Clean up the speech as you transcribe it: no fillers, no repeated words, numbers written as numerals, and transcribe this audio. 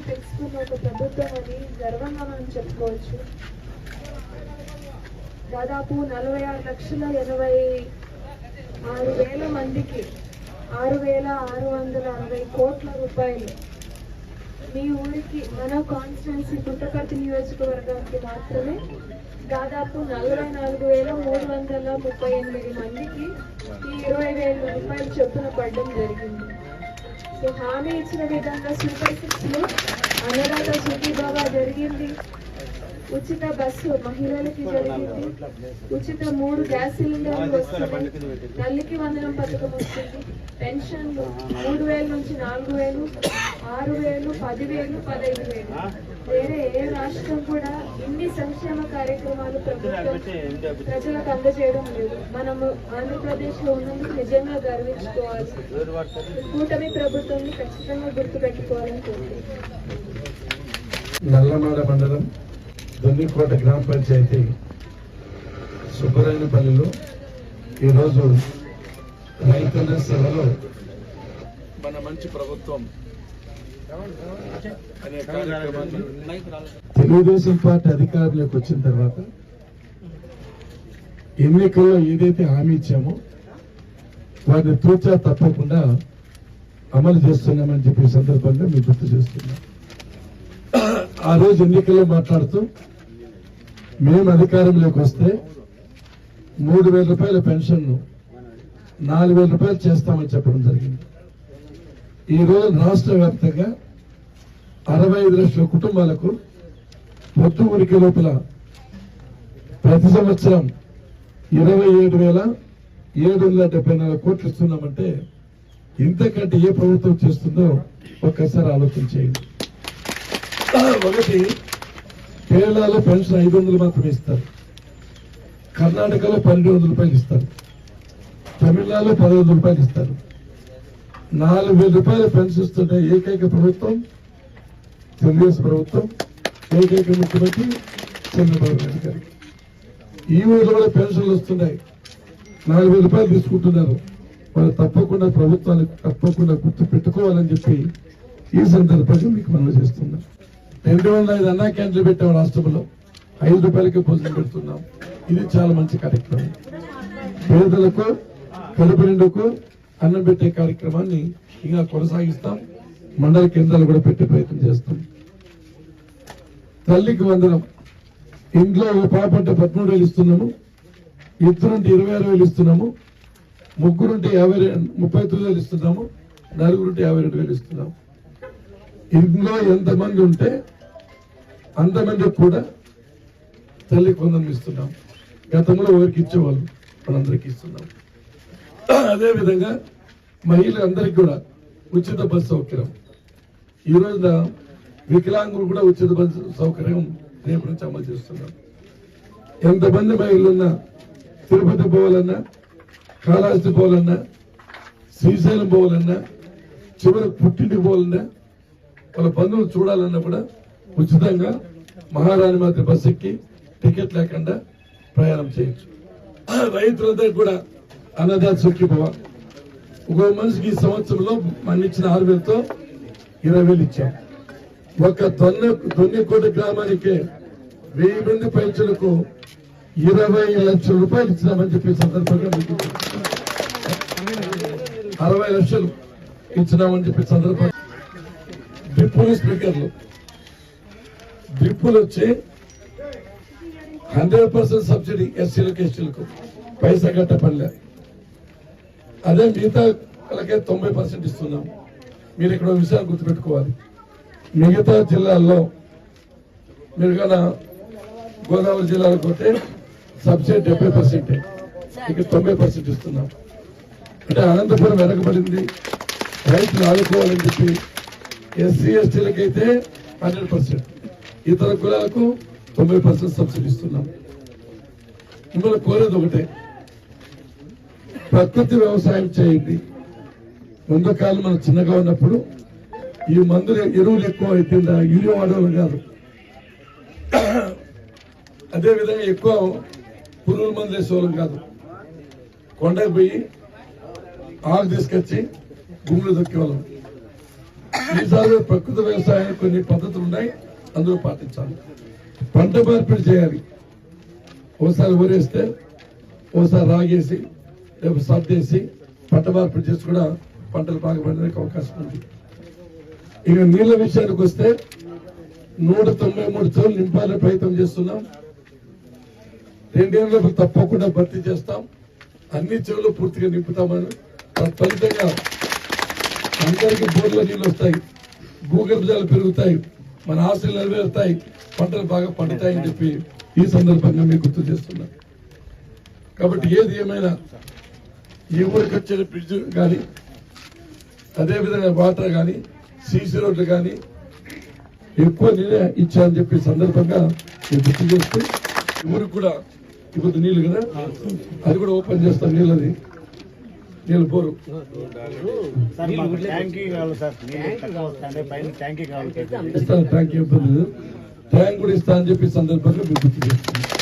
తెలుసుకున్న ఒక ప్రభుత్వం అని గర్వంగా మనం చెప్పుకోవచ్చు. దాదాపు 46,86,000 మందికి 6,660 కోట్ల రూపాయలు మీ ఊరికి, మన కాన్స్టిట్యున్సీ పుట్టపర్తి నియోజకవర్గానికి మాత్రమే దాదాపు 44,338 మందికి ఈ 20,000 రూపాయలు చొప్పున పడడం జరిగింది. సో హామీ ఇచ్చిన విధంగా సూపర్ 6లో అన్నదాత సుఖీభవ జరిగింది, ఉచిత బస్సు మహిళలకి జరిగింది, ఉచిత 3 గ్యాస్ సిలిండర్లు వస్తున్నాయి, తల్లికి వందనం పథకం వస్తుంది, పెన్షన్లు 3,000 నుంచి 4,000, 6,000, 10,000, 15,000. వేరే ఏ రాష్ట్రం కూడా ఇన్ని సంక్షేమ కార్యక్రమాలు ప్రభుత్వం ప్రజలకు అందజేయడం లేదు. మనము ఆంధ్రప్రదేశ్ లో ఉన్నందుకు నిజంగా గర్వించుకోవాలి. కూటమి ప్రభుత్వాన్ని ఖచ్చితంగా గుర్తుపెట్టుకోవాలని కోరుకుంటున్నాను. నల్లమాడ మండలం దొన్నికోట గ్రామ పంచాయతీ సుబ్బరాయనపల్లిలో ఈరోజు రైతన్న సభలో మన మంచి ప్రభుత్వం అనే కార్యక్రమాన్ని తెలుగుదేశం పార్టీ అధికారంలోకి వచ్చిన తర్వాత ఎన్నికల్లో ఏదైతే హామీ ఇచ్చామో వాటిని తూచా తప్పకుండా అమలు చేస్తున్నామని చెప్పే సందర్భంగా మీకు గుర్తు చేస్తున్నాం. ఆ రోజు ఎన్నికల్లో మాట్లాడుతూ మేము అధికారంలోకి వస్తే 3,000 రూపాయల పెన్షన్ 4,000 రూపాయలు చేస్తామని చెప్పడం జరిగింది. ఈ రోజు రాష్ట్ర వ్యాప్తంగా 65 లక్షల కుటుంబాలకు పొద్దు ఊరికి లోపల ప్రతి సంవత్సరం 27,774 కోట్లు ఇస్తున్నామంటే ఇంతకంటే ఏ ప్రభుత్వం చేస్తుందో ఒక్కసారి ఆలోచన చేయండి. ఒకటి, కేరళలో పెన్షన్ 500 మాత్రమే ఇస్తారు, కర్ణాటకలో 1,200 రూపాయలు ఇస్తారు, తమిళనాడులో 1,100 రూపాయలు ఇస్తారు. 4,000 రూపాయల పెన్షన్ ఇస్తుంటే ఏకైక ప్రభుత్వం తెలుగుదేశం ప్రభుత్వం, ఏకైక ముఖ్యమంత్రి చంద్రబాబు నాయుడు గారు. ఈ ఊళ్ళో కూడా పెన్షన్లు వస్తున్నాయి, 4,000 రూపాయలు తీసుకుంటున్నారు. వాళ్ళు తప్పకుండా ప్రభుత్వానికి తప్పకుండా గుర్తు పెట్టుకోవాలని చెప్పి ఈ సందర్భంగా మీకు మనం చేస్తున్నాం. 205 అన్నా క్యాంటీన్లు పెట్టాం రాష్ట్రంలో, 5 రూపాయలకే భోజనం పెడుతున్నాం. ఇది చాలా మంచి కార్యక్రమం. పేదలకు కడుపు నిండుకు అన్నం పెట్టే కార్యక్రమాన్ని ఇంకా కొనసాగిస్తాం. మండల కేంద్రాలు కూడా పెట్టే ప్రయత్నం చేస్తాం. తల్లికి వందనం, ఇంట్లో ఒక పాప అంటే 13,000 ఇస్తున్నాము, ఇద్దరుంటే 26,000 ఇస్తున్నాము, ముగ్గురుంటే 39,000 ఇస్తున్నాము, నలుగురుంటే 52,000 ఇస్తున్నాము. ఇంట్లో ఎంతమంది ఉంటే అంతమందికి కూడా తల్లికి వందనం ఇస్తున్నాం. గతంలో ఎవరికి ఇచ్చేవాళ్ళు వాళ్ళందరికీ ఇస్తున్నాం. అదేవిధంగా మహిళలందరికీ కూడా ఉచిత బస్సు సౌకర్యం. ఈ రోజున వికలాంగులు కూడా ఉచిత బస్సు సౌకర్యం రేపు నుంచి అమలు చేస్తున్నాం. ఎంతమంది మహిళలున్నా తిరుపతి పోవాలన్నా, కాళహస్తి పోవాలన్నా, శ్రీశైలం పోవాలన్నా, చివరికి పుట్టింటికి పోవాలన్నా, వాళ్ళ బంధువులు చూడాలన్నా కూడా ఉచితంగా మహారాణి మాత్రి బస్సు ఎక్కి టికెట్ లేకుండా ప్రయాణం చేయొచ్చు. రైతులందరికీ కూడా అన్నదాత సుఖీభవ. ఒక మనిషికి ఈ సంవత్సరంలో మన ఇచ్చిన 6,000తో 20,000 ఇచ్చాం. ఒక దొన్నికోట గ్రామానికి 1000 మంది పైచులకు 20 లక్షల రూపాయలు ఇచ్చినామని చెప్పే సందర్భంగా మీకు 60 లక్షలు ఇచ్చినామని చెప్పే సందర్భంగా డ్రిప్పులు, స్పీకర్లు, డ్రిప్పులు వచ్చి 100% సబ్సిడీ ఎస్సీలకు, ఎస్టీలకు పైసా కట్టపడలే. అదే మిగతా వాళ్ళకే 90% ఇస్తున్నాం. మీరు ఇక్కడ విషయాలు గుర్తుపెట్టుకోవాలి. మిగతా జిల్లాల్లో మీరు కన్నా గోదావరి జిల్లాలో పోతే సబ్సిడీ 70%, ఇక 90% ఇస్తున్నాం. అంటే అనంతపురం వెనకబడింది, రైతులు ఆదుకోవాలని చెప్పి ఎస్సీ, ఎస్టీలకైతే 100%, ఇతర కులాలకు 90% సబ్సిడీ ఇస్తున్నాం. మిమ్మల్ని కోరేది ఒకటే, ప్రకృతి వ్యవసాయం చేయండి. ముందు కాలం మనం చిన్నగా ఉన్నప్పుడు ఈ మందులు ఎరువులు ఎక్కువ అయిపోయిందా, యూరియా వాడేవాళ్ళు కాదు. అదేవిధంగా ఎక్కువ పురుగుల మందులు వేసేవాళ్ళం కాదు. కొండకు పోయి ఆకు తీసుకొచ్చి భూమిలో దొక్కేవాళ్ళం. ఈసారి ప్రకృతి వ్యవసాయానికి కొన్ని పద్ధతులు ఉన్నాయి, అందులో పాటించాలి. పంట మార్పిడి చేయాలి. ఓసారి ఊరేస్తే ఓసారి రాగేసి రేపు సర్దేసి పంట మార్పిడి చేసి కూడా పంటలు బాగా పండడానికి అవకాశం ఉంది. ఇక నీళ్ల విషయానికి వస్తే 193 చెరువులు నింపాలని ప్రయత్నం చేస్తున్నాం. 2 ఏళ్లకు తప్పకుండా భర్తీ చేస్తాం. అన్ని చెరువులు పూర్తిగా నింపుతామని ఫలితంగా అందరికీ బోర్ల నీళ్లు వస్తాయి, భూగర్భ జలాలు పెరుగుతాయి, మన ఆశలు నెరవేరుతాయి, పంటలు బాగా పండుతాయని చెప్పి ఈ సందర్భంగా మీకు గుర్తు చేస్తున్నాం. కాబట్టి ఏది ఏమైనా ఈ ఊరికి వచ్చే బ్రిడ్జ్ కానీ అదేవిధంగా వాటర్ కానీ సీసీ రోడ్లు కానీ ఎక్కువ నీళ్ళే ఇచ్చారని చెప్పి సందర్భంగా నేను గుర్తు చేస్తూ ఊరికి కూడా ఇప్పుడు నీళ్లు కదా అది కూడా ఓపెన్ చేస్తాం. నీళ్ళు పోరు ఇస్తాను, ట్యాంక్ ఇబ్బంది లేదు, ట్యాంక్ కూడా ఇస్తా అని చెప్పి సందర్భంగా మీకు గుర్తు చేస్తాను.